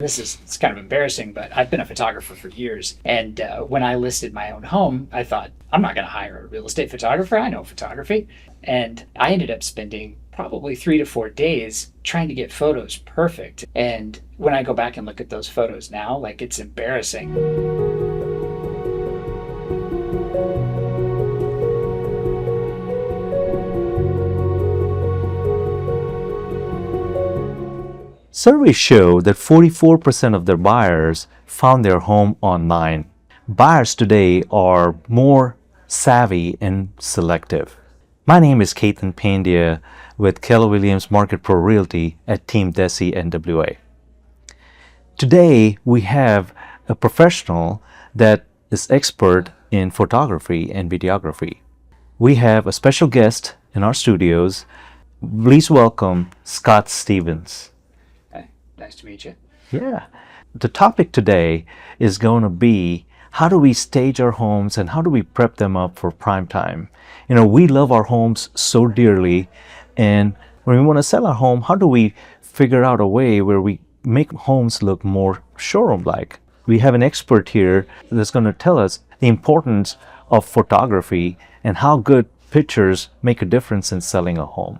It's kind of embarrassing, but I've been a photographer for years. And when I listed my own home, I thought, I'm not going to hire a real estate photographer. I know photography. And I ended up spending probably 3 to 4 days trying to get photos perfect. And when I go back and look at those photos now, like, it's embarrassing. Surveys show that 44% of their buyers found their home online. Buyers today are more savvy and selective. My name is Ketan Pandya with Keller Williams Market Pro Realty at Team Desi NWA. Today we have a professional that is expert in photography and videography. We have a special guest in our studios. Please welcome Scott Stevens. Nice to meet you. Yeah. The topic today is going to be, how do we stage our homes and how do we prep them up for prime time? You know, we love our homes so dearly, and when we want to sell our home, how do we figure out a way where we make homes look more showroom-like? We have an expert here that's going to tell us the importance of photography and how good pictures make a difference in selling a home.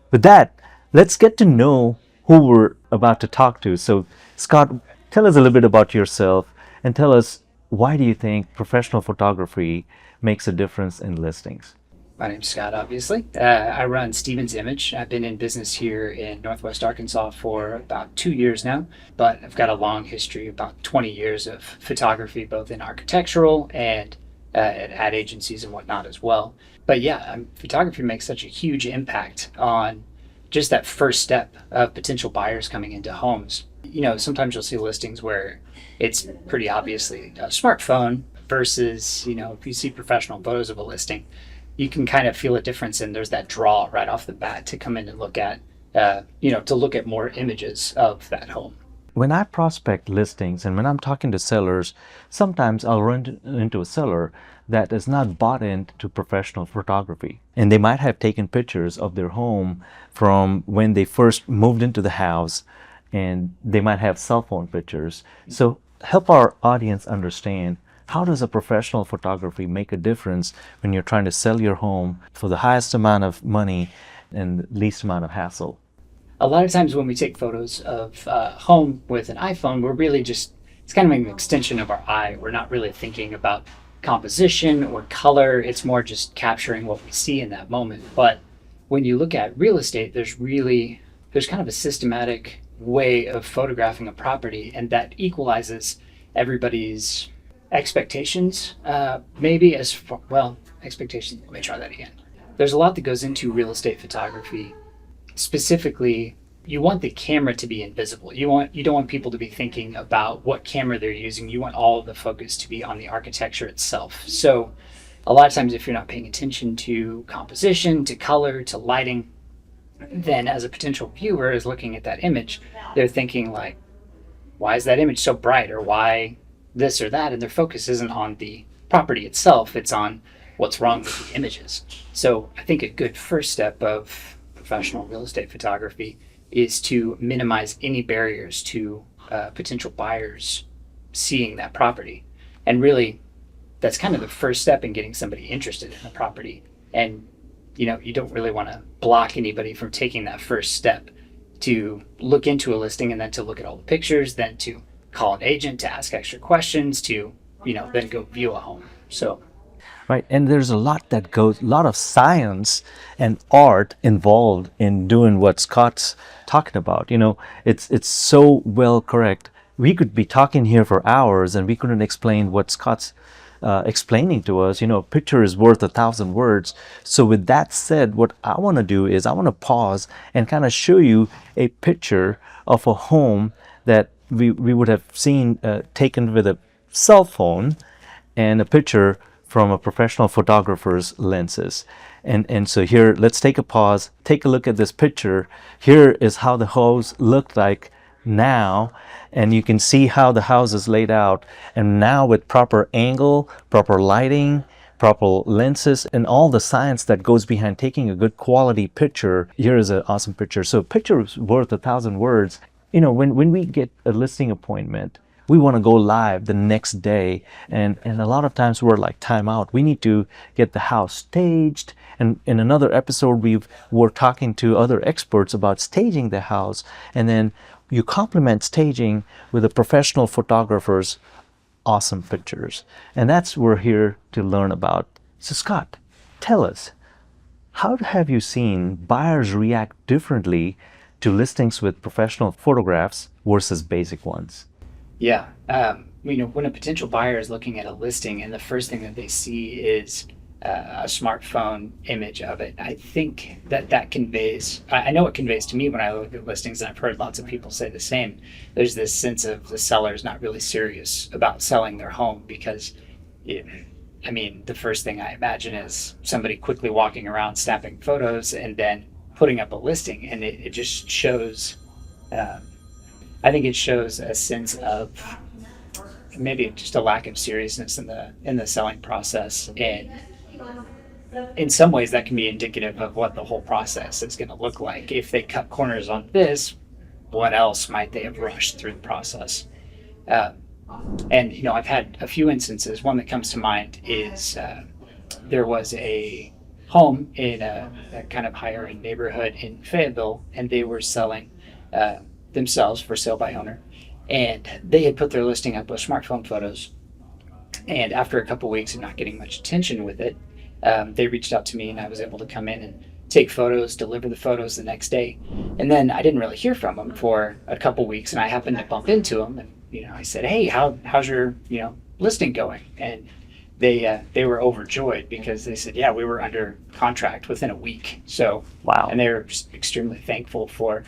With that, let's get to know who we're about to talk to. So, Scott, tell us a little bit about yourself and tell us, why do you think professional photography makes a difference in listings? My name's Scott, obviously. I run Stevens Image. I've been in business here in Northwest Arkansas for about 2 years now, but I've got a long history, about 20 years of photography, both in architectural and at ad agencies and whatnot as well. But yeah, photography makes such a huge impact on just that first step of potential buyers coming into homes. You know, sometimes you'll see listings where it's pretty obviously a smartphone versus, you know, if you see professional photos of a listing, you can kind of feel a difference, and there's that draw right off the bat to come in and look at, to look at more images of that home. When I prospect listings and when I'm talking to sellers, sometimes I'll run into a seller that is not bought into professional photography. And they might have taken pictures of their home from when they first moved into the house, and they might have cell phone pictures. So help our audience understand, how does a professional photography make a difference when you're trying to sell your home for the highest amount of money and least amount of hassle? A lot of times when we take photos of home with an iPhone, we're really just, it's kind of an extension of our eye. We're not really thinking about composition or color. It's more just capturing what we see in that moment. But when you look at real estate, there's kind of a systematic way of photographing a property, and that equalizes everybody's expectations, maybe as far, well, expectations, let me try that again. There's a lot that goes into real estate photography. Specifically, you want the camera to be invisible. You don't want people to be thinking about what camera they're using. You want all of the focus to be on the architecture itself. So a lot of times, if you're not paying attention to composition, to color, to lighting, then as a potential viewer is looking at that image, they're thinking like, why is that image so bright, or why this or that? And their focus isn't on the property itself, it's on what's wrong with the images. So I think a good first step of professional real estate photography is to minimize any barriers to potential buyers seeing that property. And really, that's kind of the first step in getting somebody interested in the property. And you know, you don't really want to block anybody from taking that first step to look into a listing, and then to look at all the pictures, then to call an agent, to ask extra questions, to, you know, then go view a home. So right, and there's a lot of science and art involved in doing what Scott's talking about. You know, it's so well correct. We could be talking here for hours and we couldn't explain what Scott's explaining to us. You know, a picture is worth 1,000 words. So with that said, what I want to do is I want to pause and kind of show you a picture of a home that we would have seen taken with a cell phone, and a picture from a professional photographer's lenses. And so here, let's take a pause, take a look at this picture. Here is how the house looked like now, and you can see how the house is laid out, and now with proper angle, proper lighting, proper lenses, and all the science that goes behind taking a good quality picture. Here is an awesome picture. So a picture is worth 1,000 words. when we get a listing appointment, we want to go live the next day, and a lot of times we're like time out. We need to get the house staged, and in another episode we're talking to other experts about staging the house, and then you complement staging with a professional photographer's awesome pictures, and that's what we're here to learn about. So Scott, tell us, how have you seen buyers react differently to listings with professional photographs versus basic ones? Yeah. When a potential buyer is looking at a listing and the first thing that they see is a smartphone image of it, I think that conveys, I know it conveys to me when I look at listings, and I've heard lots of people say the same. There's this sense of the seller's not really serious about selling their home because, the first thing I imagine is somebody quickly walking around snapping photos and then putting up a listing, and it just shows. I think it shows a sense of maybe just a lack of seriousness in the selling process, and in some ways that can be indicative of what the whole process is going to look like. If they cut corners on this, what else might they have rushed through the process? And I've had a few instances. One that comes to mind is there was a home in a kind of higher end neighborhood in Fayetteville, and they were selling themselves for sale by owner, and they had put their listing up with smartphone photos, and after a couple weeks of not getting much attention with it, they reached out to me, and I was able to come in and take photos, deliver the photos the next day. And then I didn't really hear from them for a couple weeks, and I happened to bump into them, and I said, "Hey, how's your listing going?" And they were overjoyed because they said, "Yeah, we were under contract within a week." So Wow. and they were just extremely thankful for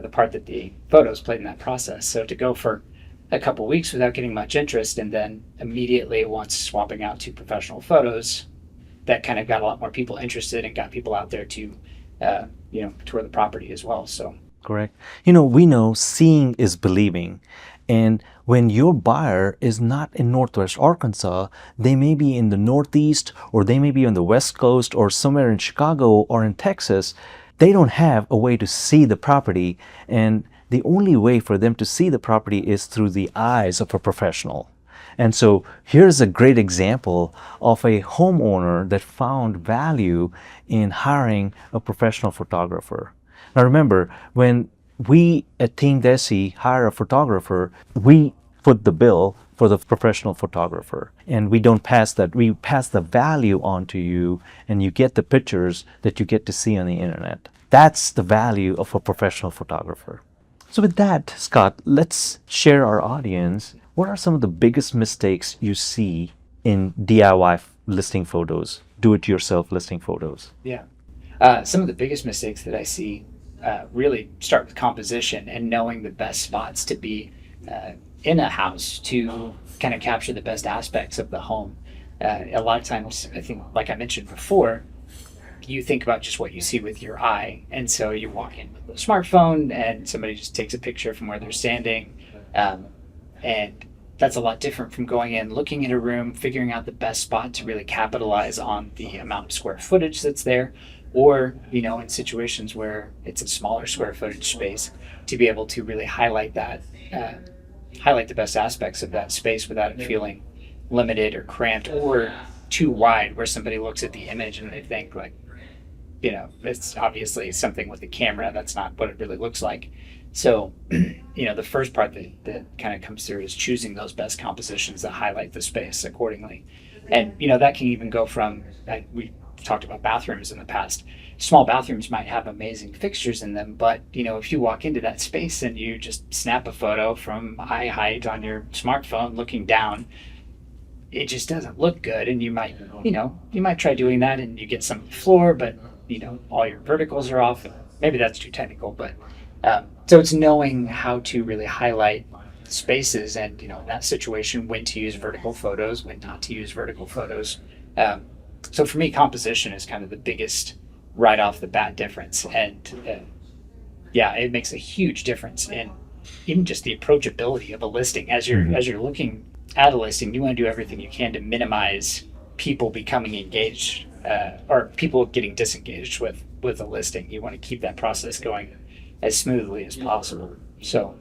the part that the photos played in that process. So to go for a couple weeks without getting much interest, and then immediately once swapping out to professional photos, that kind of got a lot more people interested and got people out there to tour the property as well. So Correct. We know seeing is believing. And when your buyer is not in Northwest Arkansas, they may be in the Northeast, or they may be on the West Coast, or somewhere in Chicago or in Texas. They don't have a way to see the property. And the only way for them to see the property is through the eyes of a professional. And so here's a great example of a homeowner that found value in hiring a professional photographer. Now remember, when we at Team Desi hire a photographer, we foot the bill for the professional photographer, and we don't pass that. We pass the value on to you, and you get the pictures that you get to see on the internet. That's the value of a professional photographer. So with that, Scott, let's share our audience. What are some of the biggest mistakes you see in DIY listing photos, do-it-yourself listing photos? yeah, some of the biggest mistakes that I see really start with composition and knowing the best spots to be in a house to kind of capture the best aspects of the home. A lot of times, I think, like I mentioned before, you think about just what you see with your eye, and so you walk in with a smartphone and somebody just takes a picture from where they're standing, and that's a lot different from going in, looking at a room, figuring out the best spot to really capitalize on the amount of square footage that's there, or in situations where it's a smaller square footage space, to be able to really highlight the best aspects of that space without it feeling limited or cramped or too wide, where somebody looks at the image and they think like, it's obviously something with the camera. That's not what it really looks like. So, the first part that kind of comes through is choosing those best compositions that highlight the space accordingly. And, that can even go from, we talked about bathrooms in the past. Small bathrooms might have amazing fixtures in them, but, if you walk into that space and you just snap a photo from eye height on your smartphone looking down, it just doesn't look good. And you might try doing that and you get some on the floor, but, all your verticals are off. Maybe that's too technical, but so it's knowing how to really highlight spaces and, in that situation, when to use vertical photos, when not to use vertical photos. So for me, composition is kind of the biggest right off the bat difference. And it makes a huge difference in even just the approachability of a listing. As you're looking at a listing, you want to do everything you can to minimize people becoming engaged or people getting disengaged with a listing. You want to keep that process going as smoothly as possible. So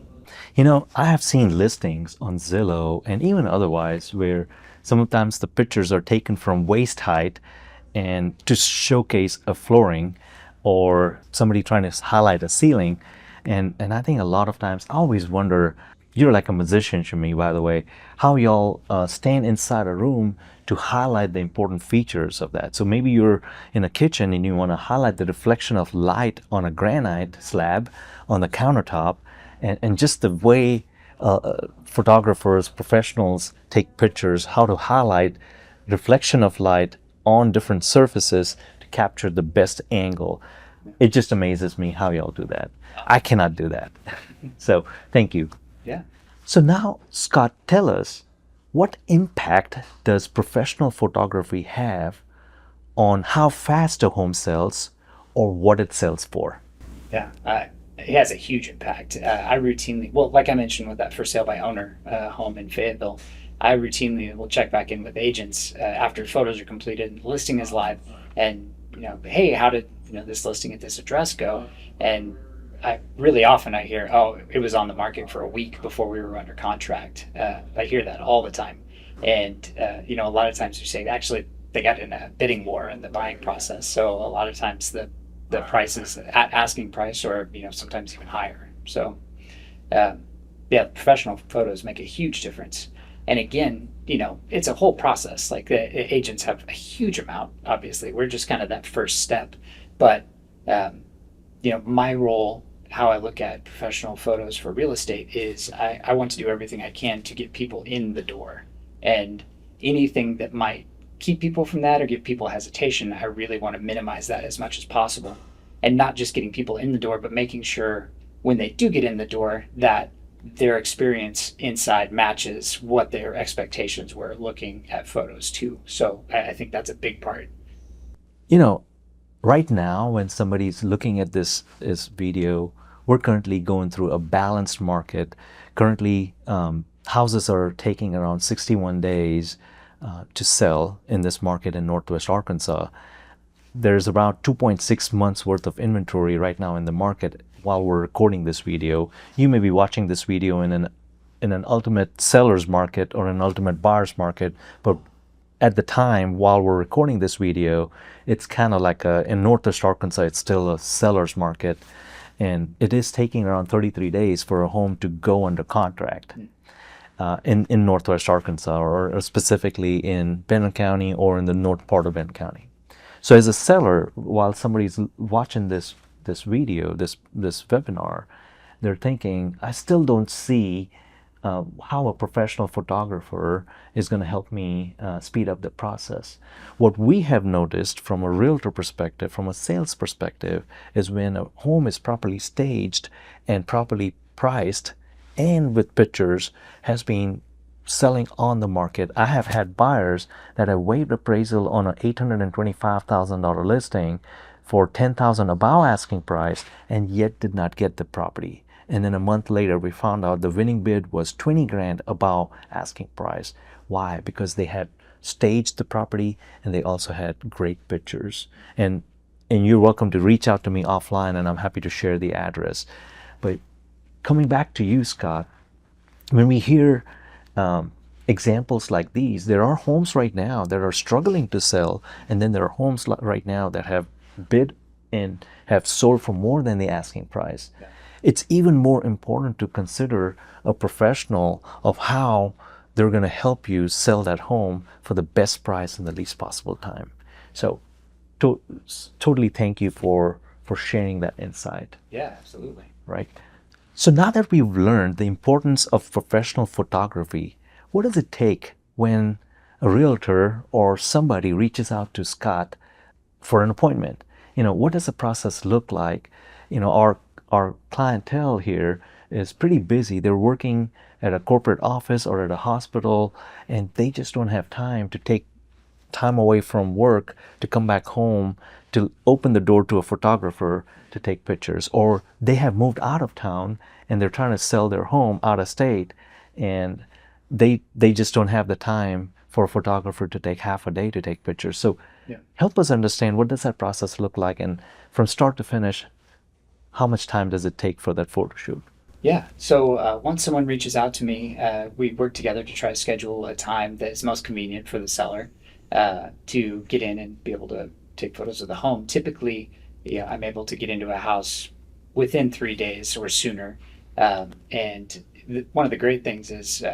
I have seen listings on Zillow and even otherwise where sometimes the pictures are taken from waist height and to showcase a flooring or somebody trying to highlight a ceiling. And I think a lot of times I always wonder, you're like a musician to me, by the way, how y'all stand inside a room to highlight the important features of that. So maybe you're in a kitchen and you want to highlight the reflection of light on a granite slab on the countertop, and just the way photographers, professionals take pictures, how to highlight reflection of light on different surfaces to capture the best angle. It just amazes me how y'all do that. I cannot do that. So thank you. Yeah. So now, Scott, tell us, what impact does professional photography have on how fast a home sells or what it sells for? Yeah, it has a huge impact. I routinely, well, like I mentioned with that for sale by owner home in Fayetteville, I routinely will check back in with agents after photos are completed, the listing is live, and hey, how did this listing at this address go? And I really often I hear, oh, it was on the market for a week before we were under contract. I hear that all the time, and a lot of times you say actually they got in a bidding war in the buying process. So a lot of times the price is at asking price, or sometimes even higher. So professional photos make a huge difference. And again, it's a whole process. Like the agents have a huge amount. Obviously, we're just kind of that first step. But my role, how I look at professional photos for real estate, is I want to do everything I can to get people in the door. And anything that might keep people from that or give people hesitation, I really want to minimize that as much as possible. And not just getting people in the door, but making sure when they do get in the door that their experience inside matches what their expectations were looking at photos too. So I think that's a big part. Right now, when somebody's looking at this video, we're currently going through a balanced market. Currently, houses are taking around 61 days to sell in this market in Northwest Arkansas. There's about 2.6 months worth of inventory right now in the market while we're recording this video. You may be watching this video in an ultimate seller's market or an ultimate buyer's market, but at the time while we're recording this video, it's kind of like in Northwest Arkansas, it's still a seller's market, and it is taking around 33 days for a home to go under contract in Northwest Arkansas, or specifically in Benton County or in the north part of Benton County. So as a seller, while somebody's watching this video, this webinar, they're thinking, I still don't see how a professional photographer is going to help me speed up the process. What we have noticed from a realtor perspective, from a sales perspective, is when a home is properly staged and properly priced and with pictures, has been selling on the market. I have had buyers that have waived appraisal on an $825,000 listing for $10,000 above asking price and yet did not get the property. And then a month later, we found out the winning bid was 20 grand above asking price. Why? Because they had staged the property and they also had great pictures. And you're welcome to reach out to me offline, and I'm happy to share the address. But coming back to you, Scott, when we hear examples like these, there are homes right now that are struggling to sell, and then there are homes right now that have bid and have sold for more than the asking price. Yeah. It's even more important to consider a professional of how they're going to help you sell that home for the best price in the least possible time. So totally thank you for sharing that insight. Yeah, absolutely. Right. So now that we've learned the importance of professional photography, what does it take when a realtor or somebody reaches out to Scott for an appointment? What does the process look like? Our clientele here is pretty busy. They're working at a corporate office or at a hospital, and they just don't have time to take time away from work to come back home to open the door to a photographer to take pictures. Or they have moved out of town and they're trying to sell their home out of state, and they just don't have the time for a photographer to take half a day to take pictures. So help us understand, what does that process look like, and from start to finish, how much time does it take for that photo shoot? Yeah. So once someone reaches out to me, we work together to try to schedule a time that is most convenient for the seller to get in and be able to take photos of the home. Typically, yeah, I'm able to get into a house within 3 days or sooner. And one of the great things is,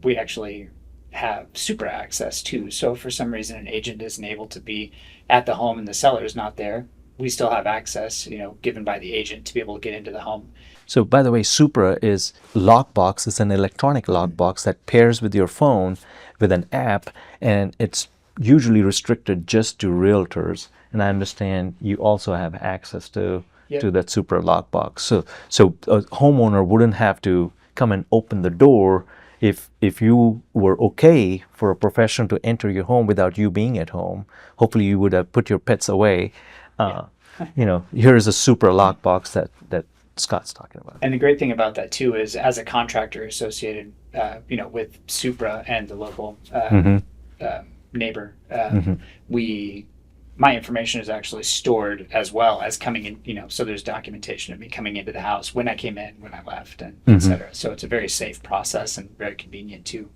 we actually have super access too. So if for some reason an agent isn't able to be at the home and the seller is not there, we still have access, given by the agent to be able to get into the home. So, by the way, Supra is Lockbox. It's an electronic lockbox that pairs with your phone with an app, and it's usually restricted just to realtors. And I understand you also have access to Yep. that Supra lockbox. So a homeowner wouldn't have to come and open the door if you were okay for a professional to enter your home without you being at home. Hopefully, you would have put your pets away. Here is a Supra lockbox that Scott's talking about. And the great thing about that too is, as a contractor associated, with Supra and the local neighbor, my information is actually stored as well as coming in. So there's documentation of me coming into the house, when I came in, when I left, and et cetera. So it's a very safe process and very convenient too.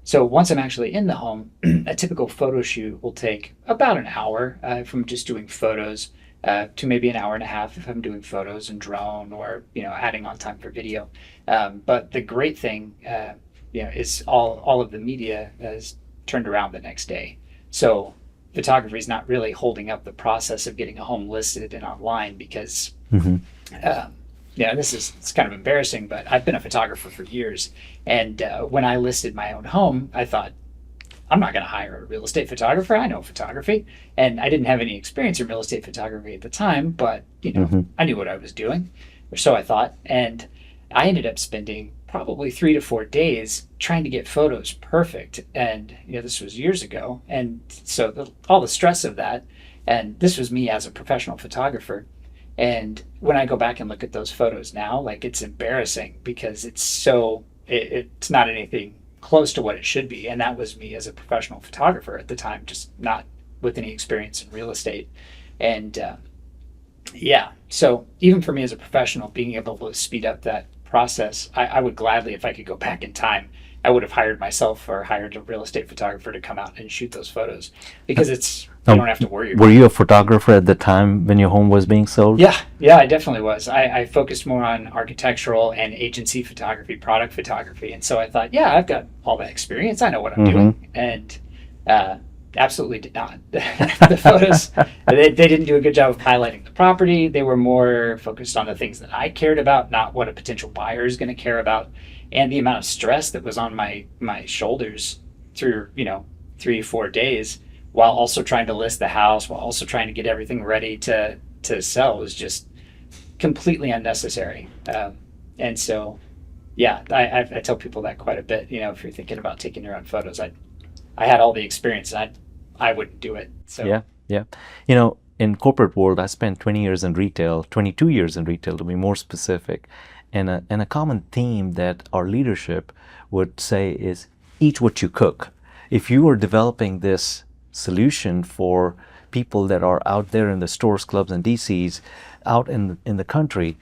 So once I'm actually in the home, a typical photo shoot will take about an hour from just doing photos to maybe an hour and a half if I'm doing photos and drone or adding on time for video. But the great thing, is all of the media is turned around the next day. So photography is not really holding up the process of getting a home listed and online because. It's kind of embarrassing, but I've been a photographer for years. And when I listed my own home, I thought, I'm not going to hire a real estate photographer. I know photography. And I didn't have any experience in real estate photography at the time, but, I knew what I was doing, or so I thought. And I ended up spending probably 3 to 4 days trying to get photos perfect. And, this was years ago. And so all the stress of that, and this was me as a professional photographer. And when I go back and look at those photos now, like, it's embarrassing because it's not anything close to what it should be. And that was me as a professional photographer at the time, just not with any experience in real estate. And so even for me as a professional, being able to speed up that process, I would gladly, if I could go back in time, I would have hired myself or hired a real estate photographer to come out and shoot those photos because you don't have to worry about it. Were you a photographer at the time when your home was being sold? Yeah, I definitely was. I focused more on architectural and agency photography, product photography. And so I thought, I've got all that experience. I know what I'm doing. And absolutely did not. The photos, they didn't do a good job of highlighting the property. They were more focused on the things that I cared about, not what a potential buyer is going to care about. And the amount of stress that was on my shoulders through 3-4 days, while also trying to list the house, while also trying to get everything ready to sell, was just completely unnecessary. And so, I tell people that quite a bit. If you're thinking about taking your own photos, I had all the experience, and I wouldn't do it. So yeah. In corporate world, I spent 20 years in retail, 22 years in retail to be more specific. And a common theme that our leadership would say is eat what you cook. If you are developing this solution for people that are out there in the stores, clubs, and DCs out in the country,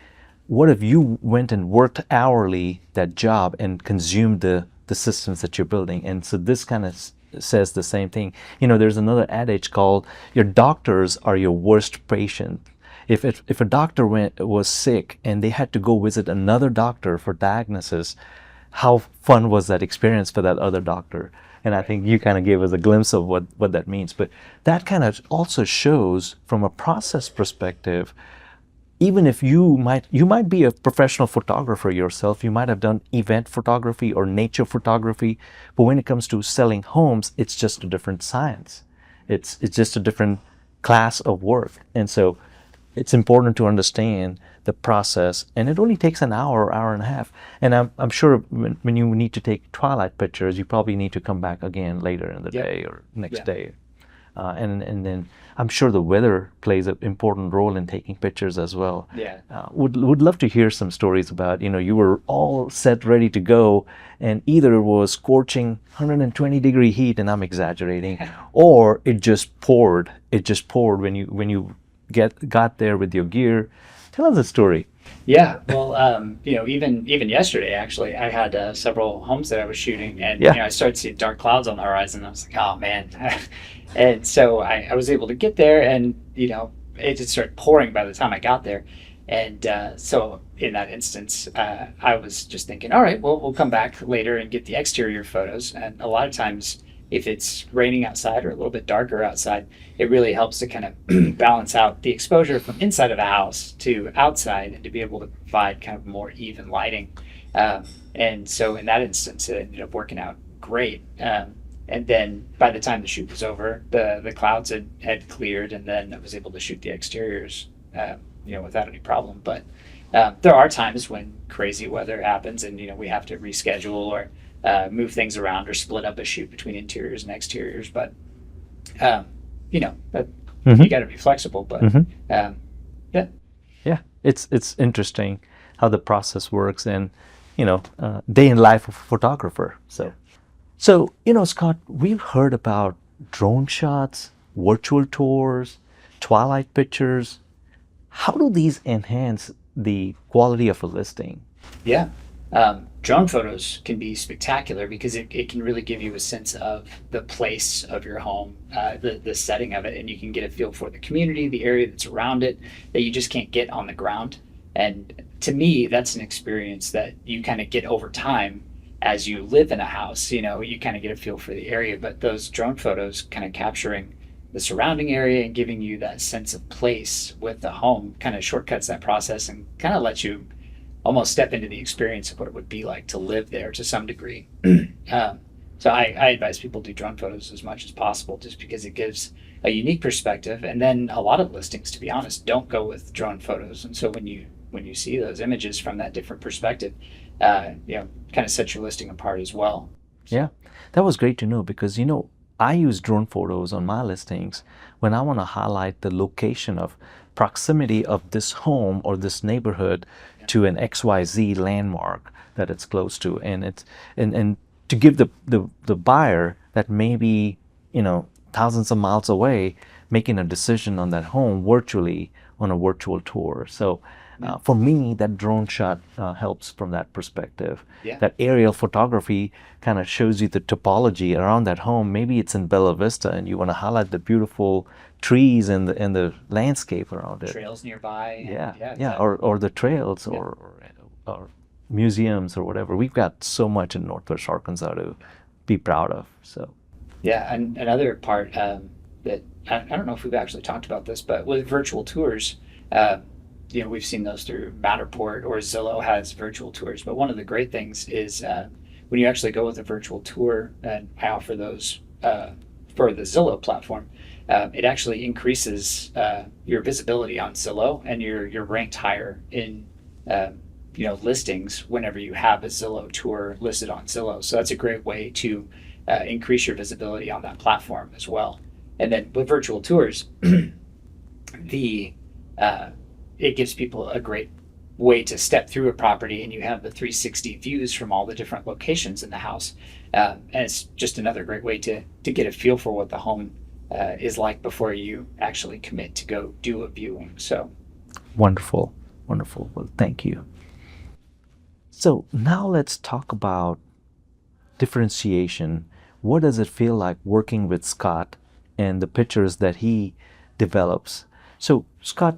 what if you went and worked hourly that job and consumed the systems that you're building? And so this kind of says the same thing. There's another adage called your doctors are your worst patient. If a doctor was sick and they had to go visit another doctor for diagnosis, how fun was that experience for that other doctor? And I think you kind of gave us a glimpse of what that means. But that kind of also shows from a process perspective, even if you might be a professional photographer yourself, you might have done event photography or nature photography, but when it comes to selling homes, it's just a different science. It's just a different class of work. And so it's important to understand the process, and it only takes an hour and a half. And I'm sure when you need to take twilight pictures, you probably need to come back again later in the day or next day. And then I'm sure the weather plays an important role in taking pictures as well. Yeah. Would love to hear some stories about, you were all set, ready to go, and either it was scorching 120-degree heat, and I'm exaggerating, or it just poured. It just poured when you got there with your gear. Tell us a story. Yeah, well, even yesterday, actually, I had several homes that I was shooting, and Yeah. I started seeing dark clouds on the horizon. I was like, oh man, and so I was able to get there, and it just started pouring by the time I got there, and so in that instance, I was just thinking, all right, well, we'll come back later and get the exterior photos, and a lot of times, if it's raining outside or a little bit darker outside, it really helps to kind of balance out the exposure from inside of a house to outside and to be able to provide kind of more even lighting. And so in that instance, it ended up working out great. And then by the time the shoot was over, the clouds had cleared, and then I was able to shoot the exteriors, without any problem. But there are times when crazy weather happens, and we have to reschedule or move things around or split up a shoot between interiors and exteriors. But that you Hmm. got to be flexible. But Hmm. um, yeah, Yeah, it's interesting how the process works, and day in life of a photographer. So Scott, we've heard about drone shots, virtual tours, twilight pictures. How do these enhance the quality of a listing? yeah. Drone photos can be spectacular because it can really give you a sense of the place of your home, the setting of it, and you can get a feel for the community, the area that's around it that you just can't get on the ground. And to me, that's an experience that you kind of get over time as you live in a house. You kind of get a feel for the area, but those drone photos kind of capturing the surrounding area and giving you that sense of place with the home kind of shortcuts that process and kind of lets you almost step into the experience of what it would be like to live there to some degree. So I advise people do drone photos as much as possible, just because it gives a unique perspective. And then a lot of listings, to be honest, don't go with drone photos. And so when you see those images from that different perspective, kind of sets your listing apart as well. Yeah, that was great to know because I use drone photos on my listings when I want to highlight the location of proximity of this home or this neighborhood to an XYZ landmark that it's close to, and to give the buyer that maybe thousands of miles away making a decision on that home virtually on a virtual tour. So for me, that drone shot helps from that perspective. Yeah. That aerial photography kind of shows you the topology around that home. Maybe it's in Bella Vista, and you want to highlight the beautiful trees and the landscape around it. Trails nearby. Yeah, Yeah. yeah, Exactly. or the trails, Yeah. or museums or whatever. We've got so much in Northwest Arkansas to be proud of. So Yeah, and another part that I don't know if we've actually talked about this, but with virtual tours, uh, we've seen those through Matterport, or Zillow has virtual tours. But one of the great things is when you actually go with a virtual tour, and I offer those for the Zillow platform, it actually increases your visibility on Zillow, and you're ranked higher in uh, listings whenever you have a Zillow tour listed on Zillow. So that's a great way to increase your visibility on that platform as well. And then with virtual tours, the uh, it gives people a great way to step through a property, and you have the 360 views from all the different locations in the house. And it's just another great way to get a feel for what the home is like before you actually commit to go do a viewing. So wonderful, wonderful. Well, thank you. So now let's talk about differentiation. What does it feel like working with Scott and the pictures that he develops? So, Scott,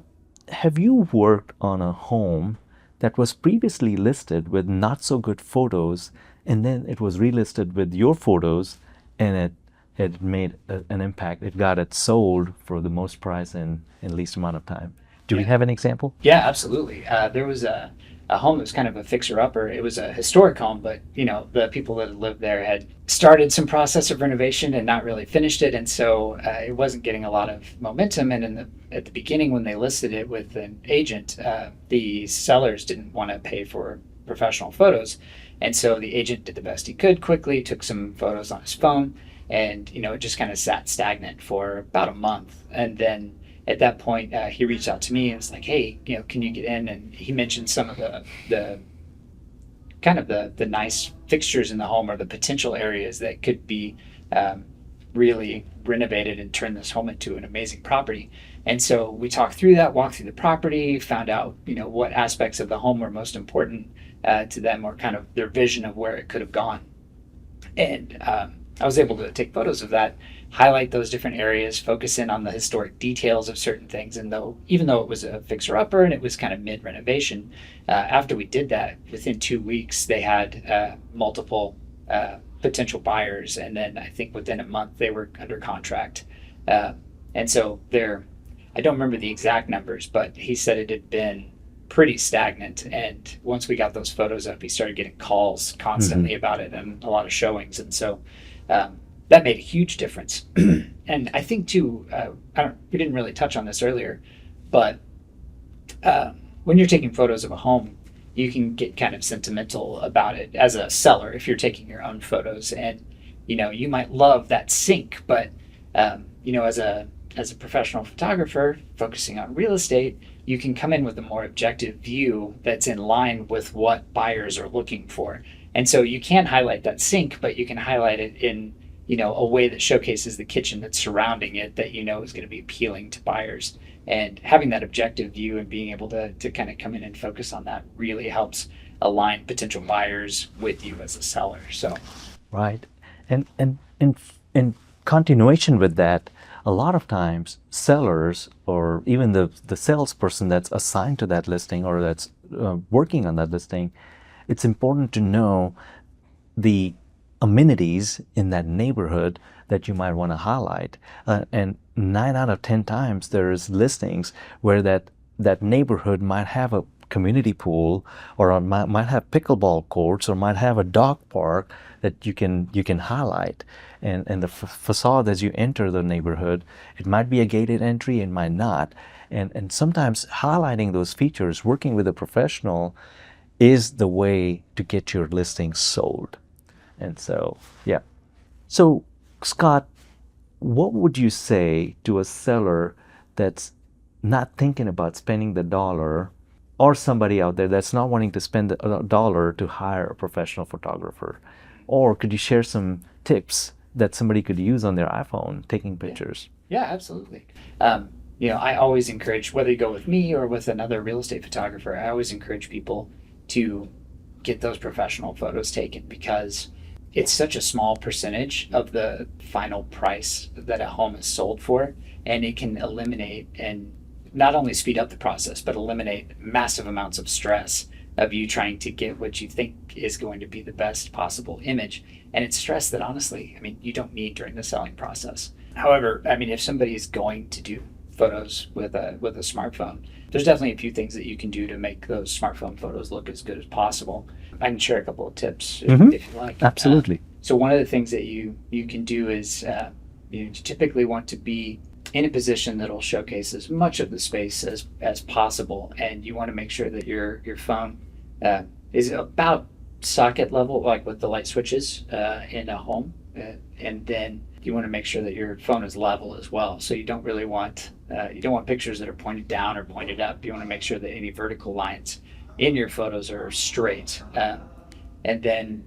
have you worked on a home that was previously listed with not so good photos, and then it was relisted with your photos, and it made an impact? It got it sold for the most price in least amount of time. Do we Yeah. have an example? Yeah, absolutely. There was a home that was kind of a fixer-upper. It was a historic home, but the people that had lived there had started some process of renovation and not really finished it, and so it wasn't getting a lot of momentum. And at the beginning, when they listed it with an agent, the sellers didn't want to pay for professional photos, and so the agent did the best he could. Quickly took some photos on his phone, and it just kind of sat stagnant for about a month, and then at that point, he reached out to me and was like, "Hey, can you get in?" And he mentioned some of the kind of the nice fixtures in the home, or the potential areas that could be really renovated and turned this home into an amazing property. And so we talked through that, walked through the property, found out, what aspects of the home were most important to them, or kind of their vision of where it could have gone. And I was able to take photos of that, highlight those different areas, focus in on the historic details of certain things. And even though it was a fixer-upper and it was kind of mid-renovation, after we did that, within 2 weeks, they had multiple potential buyers. And then I think within a month, they were under contract. And so I don't remember the exact numbers, but he said it had been pretty stagnant. And once we got those photos up, he started getting calls constantly about it and a lot of showings. And so that made a huge difference. And I think too, we didn't really touch on this earlier, but when you're taking photos of a home, you can get kind of sentimental about it as a seller if you're taking your own photos. And you might love that sink, but as a professional photographer focusing on real estate, you can come in with a more objective view that's in line with what buyers are looking for. And so you can't highlight that sink, but you can highlight it in a way that showcases the kitchen that's surrounding it that is going to be appealing to buyers. And having that objective view and being able to kind of come in and focus on that really helps align potential buyers with you as a seller. So, right. And in continuation with that, a lot of times sellers or even the salesperson that's assigned to that listing or that's working on that listing, it's important to know the amenities in that neighborhood that you might want to highlight. And 9 out of 10 times there's listings where that neighborhood might have a community pool or might have pickleball courts or might have a dog park that you can highlight. And the facade as you enter the neighborhood, it might be a gated entry, it might not. And sometimes highlighting those features, working with a professional, is the way to get your listing sold. And so, yeah. So, Scott, what would you say to a seller that's not thinking about spending the dollar, or somebody out there that's not wanting to spend a dollar to hire a professional photographer? Or could you share some tips that somebody could use on their iPhone taking pictures? Yeah, absolutely. I always encourage, whether you go with me or with another real estate photographer, I always encourage people to get those professional photos taken, because it's such a small percentage of the final price that a home is sold for, and it can eliminate and not only speed up the process, but eliminate massive amounts of stress of you trying to get what you think is going to be the best possible image. And it's stress that honestly, you don't need during the selling process. However, if somebody is going to do photos with a smartphone, there's definitely a few things that you can do to make those smartphone photos look as good as possible. I can share a couple of tips if you like. Absolutely. So one of the things that you can do is you typically want to be in a position that'll showcase as much of the space as possible, and you want to make sure that your phone is about socket level, like with the light switches in a home, and then you want to make sure that your phone is level as well. So you don't really want pictures that are pointed down or pointed up. You want to make sure that any vertical lines in your photos are straight, and then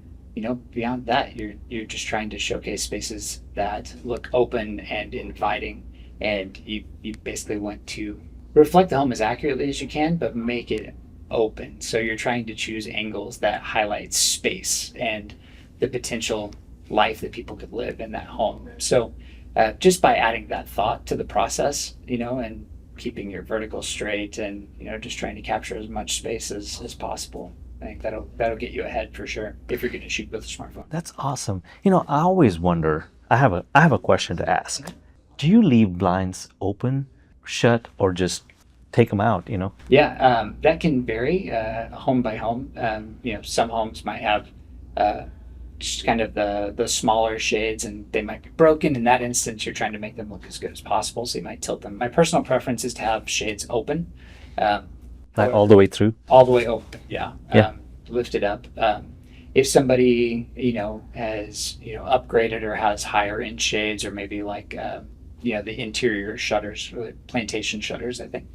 beyond that, you're just trying to showcase spaces that look open and inviting. And you basically want to reflect the home as accurately as you can, but make it open. So you're trying to choose angles that highlight space and the potential life that people could live in that home. So just by adding that thought to the process, and keeping your vertical straight and, just trying to capture as much space as possible, I think that'll get you ahead for sure if you're going to shoot with a smartphone. That's awesome. I always wonder, I have a question to ask. Do you leave blinds open, shut, or just take them out, Yeah, that can vary home by home. Some homes might have just kind of the smaller shades, and they might be broken. In that instance, you're trying to make them look as good as possible, so you might tilt them. My personal preference is to have shades open. Like all the way through? All the way open, yeah. Yeah. Lifted up. If somebody, has, upgraded or has higher end shades, or maybe like, the interior shutters, or plantation shutters, I think.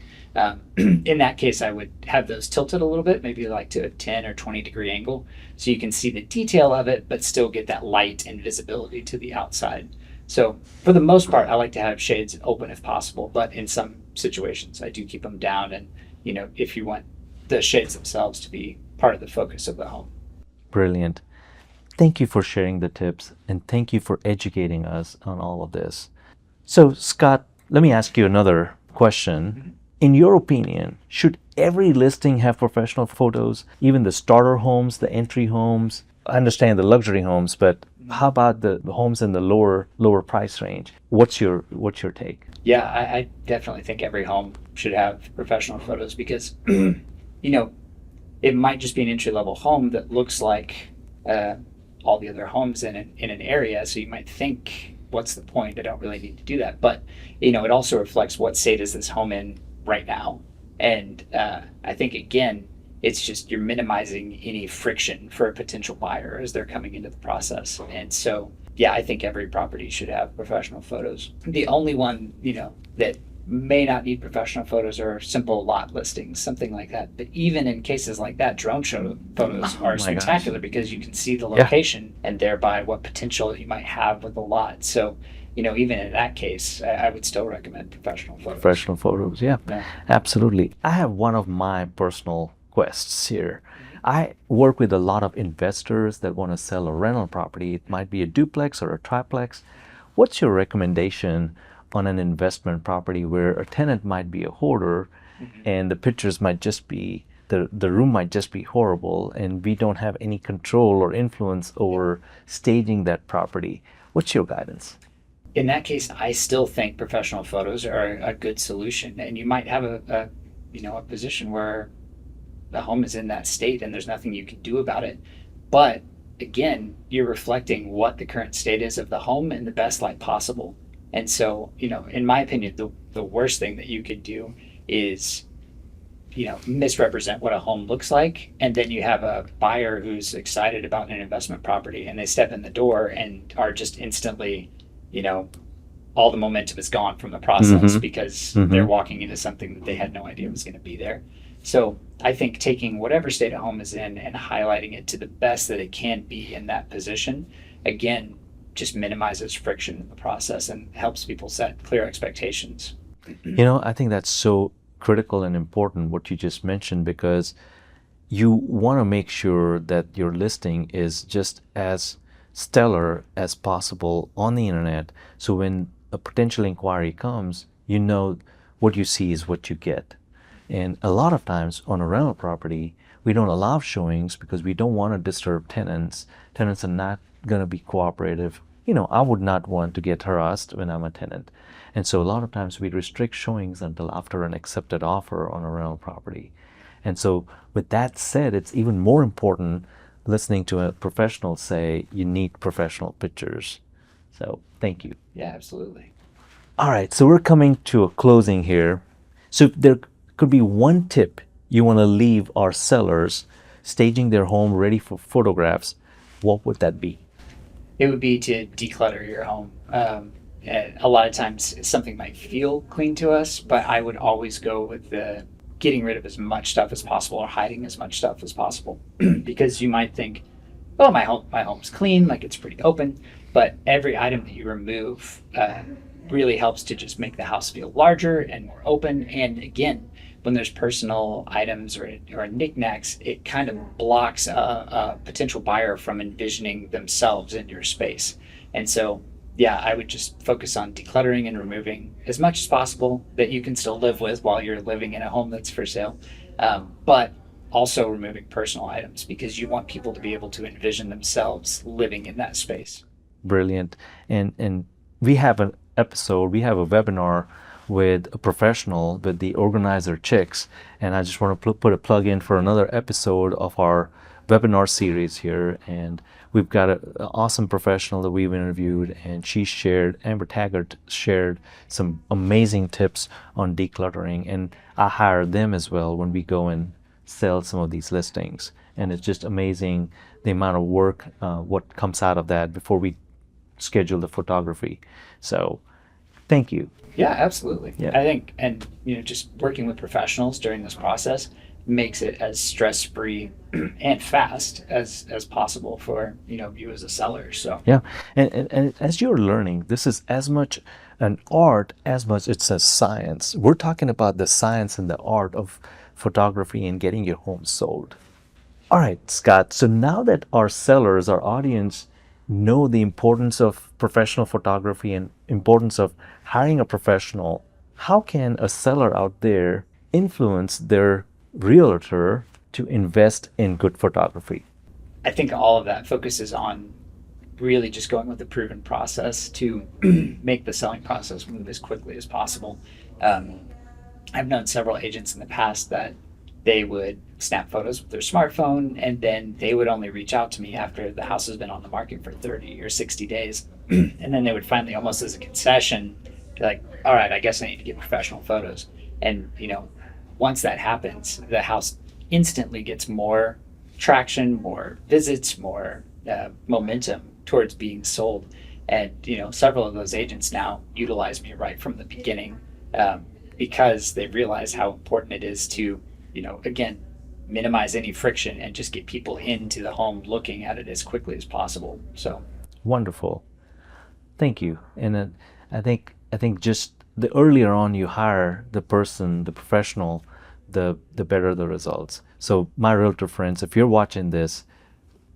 In that case, I would have those tilted a little bit, maybe like to a 10 or 20 degree angle, so you can see the detail of it, but still get that light and visibility to the outside. So for the most part, I like to have shades open if possible, but in some situations, I do keep them down. And if you want the shades themselves to be part of the focus of the home. Brilliant. Thank you for sharing the tips and thank you for educating us on all of this. So, Scott, let me ask you another question. In your opinion, should every listing have professional photos, even the starter homes, the entry homes? I understand the luxury homes, but how about the homes in the lower price range? What's your take? Yeah, I definitely think every home should have professional photos because, it might just be an entry level home that looks like all the other homes in an area. So you might think, what's the point? I don't really need to do that. But, it also reflects what state is this home in right now. And I think, again, it's just you're minimizing any friction for a potential buyer as they're coming into the process. And so, yeah, I think every property should have professional photos. The only one, that may not need professional photos are simple lot listings, something like that. But even in cases like that, drone photos are spectacular because you can see the location and thereby what potential you might have with the lot. So, even in that case, I would still recommend professional photos. Professional photos, yeah, absolutely. I have one of my personal quests here. I work with a lot of investors that want to sell a rental property. It might be a duplex or a triplex. What's your recommendation on an investment property where a tenant might be a hoarder and the pictures might just be, the room might just be horrible and we don't have any control or influence over staging that property? What's your guidance? In that case, I still think professional photos are a good solution. And you might have a position where the home is in that state and there's nothing you can do about it. But again, you're reflecting what the current state is of the home in the best light possible. And so, in my opinion, the worst thing that you could do is, misrepresent what a home looks like. And then you have a buyer who's excited about an investment property and they step in the door and are just instantly, all the momentum is gone from the process because they're walking into something that they had no idea was going to be there. So I think taking whatever state a home is in and highlighting it to the best that it can be in that position, again, just minimizes friction in the process and helps people set clear expectations. I think that's so critical and important what you just mentioned because you want to make sure that your listing is just as stellar as possible on the internet. So when a potential inquiry comes, what you see is what you get. And a lot of times on a rental property, we don't allow showings because we don't want to disturb tenants. Tenants are not going to be cooperative. I would not want to get harassed when I'm a tenant. And so a lot of times we restrict showings until after an accepted offer on a rental property. And so with that said, it's even more important listening to a professional say you need professional pictures. So thank you. Yeah, absolutely. All right, so we're coming to a closing here. So if there could be one tip you want to leave our sellers staging their home ready for photographs, what would that be? It would be to declutter your home. A lot of times something might feel clean to us, but I would always go with the getting rid of as much stuff as possible or hiding as much stuff as possible because you might think, oh, my home's clean, like it's pretty open, but every item that you remove really helps to just make the house feel larger and more open. And again, when there's personal items or knickknacks, it kind of blocks a potential buyer from envisioning themselves in your space. And so, yeah, I would just focus on decluttering and removing as much as possible that you can still live with while you're living in a home that's for sale. But also removing personal items because you want people to be able to envision themselves living in that space. Brilliant. And we have a webinar with a professional, with the organizer Chicks, and I just want to put a plug in for another episode of our webinar series here. And we've got an awesome professional that we've interviewed, and Amber Taggart shared some amazing tips on decluttering, and I hire them as well when we go and sell some of these listings. And it's just amazing the amount of work, what comes out of that before we schedule the photography. So thank you. Yeah, absolutely. Yeah. I think, and just working with professionals during this process, makes it as stress-free and fast as possible for, you as a seller. So Yeah, and as you're learning, this is as much an art as much it's a science. We're talking about the science and the art of photography and getting your home sold. All right, Scott. So now that our sellers, our audience, know the importance of professional photography and importance of hiring a professional, how can a seller out there influence their realtor to invest in good photography? I think all of that focuses on really just going with the proven process to make the selling process move as quickly as possible. Um, I've known several agents in the past that they would snap photos with their smartphone and then they would only reach out to me after the house has been on the market for 30 or 60 days. And then they would finally, almost as a concession, be like, all right, I guess I need to get professional photos. And, once that happens, the house instantly gets more traction, more visits, more momentum towards being sold. And, several of those agents now utilize me right from the beginning because they realize how important it is to, again, minimize any friction and just get people into the home looking at it as quickly as possible. So Wonderful. Thank you. And I think just the earlier on you hire the person, the professional, the better the results. So my realtor friends, if you're watching this,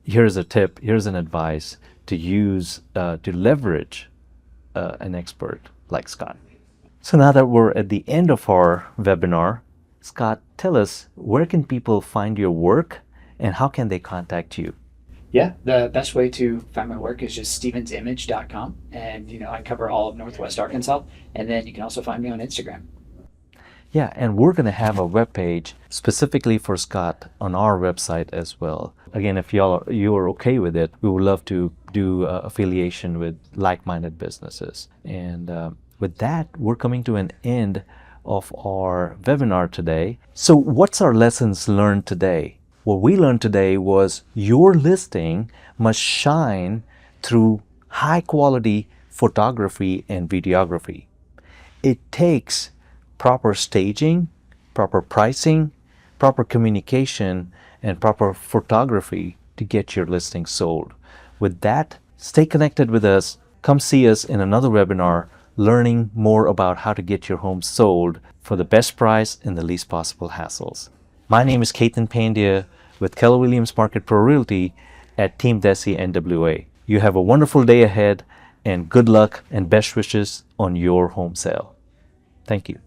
here's a tip, here's an advice to use to leverage an expert like Scott. So now that we're at the end of our webinar, Scott, tell us, where can people find your work and how can they contact you? yeah, the best way to find my work is just stevensimage.com. And, I cover all of Northwest Arkansas. And then you can also find me on Instagram. Yeah, and we're going to have a webpage specifically for Scott on our website as well. Again, if you are okay with it, we would love to do affiliation with like-minded businesses. And with that, we're coming to an end of our webinar today. So what's our lessons learned today? What we learned today was your listing must shine through high quality photography and videography. It takes proper staging, proper pricing, proper communication, and proper photography to get your listing sold. With that, stay connected with us. Come see us in another webinar learning more about how to get your home sold for the best price and the least possible hassles. My name is Ketan Pandya with Keller Williams Market Pro Realty at Team Desi NWA. You have a wonderful day ahead and good luck and best wishes on your home sale. Thank you.